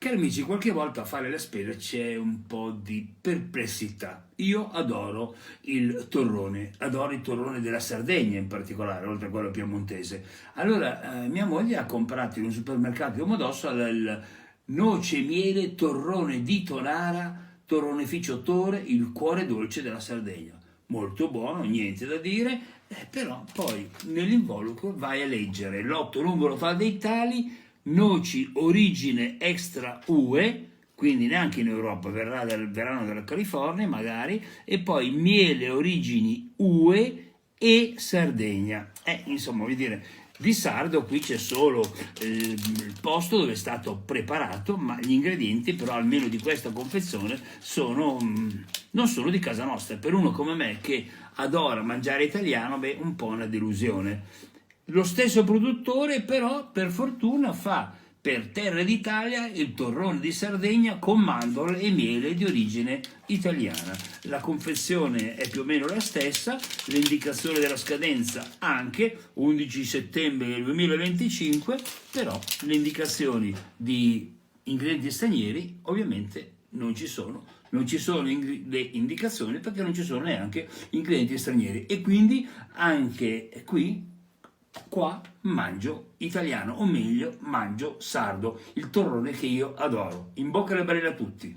Cari amici, qualche volta a fare la spesa c'è un po' di perplessità. Io adoro adoro il torrone della Sardegna in particolare, oltre a quello piemontese. Allora, mia moglie ha comprato in un supermercato di Domodossola il noce miele torrone di Tonara, torroneficio Tore, il cuore dolce della Sardegna. Molto buono, niente da dire, però poi nell'involucro vai a leggere l'otto numero fa dei tali, noci origine extra UE, quindi neanche in Europa, verranno dalla California magari, e poi miele origini UE e Sardegna. Insomma, vuol dire, di sardo qui c'è solo il posto dove è stato preparato, ma gli ingredienti però almeno di questa confezione non sono di casa nostra. Per uno come me che adora mangiare italiano, beh, un po' una delusione. Lo stesso produttore però per fortuna fa per Terre d'Italia il torrone di Sardegna con mandorle e miele di origine italiana. La confezione è più o meno la stessa, l'indicazione della scadenza anche 11 settembre 2025, però le indicazioni di ingredienti stranieri ovviamente non ci sono. Non ci sono le indicazioni perché non ci sono neanche ingredienti stranieri e quindi anche qua mangio italiano, o meglio mangio sardo, il torrone che io adoro. In bocca alle barelle a tutti.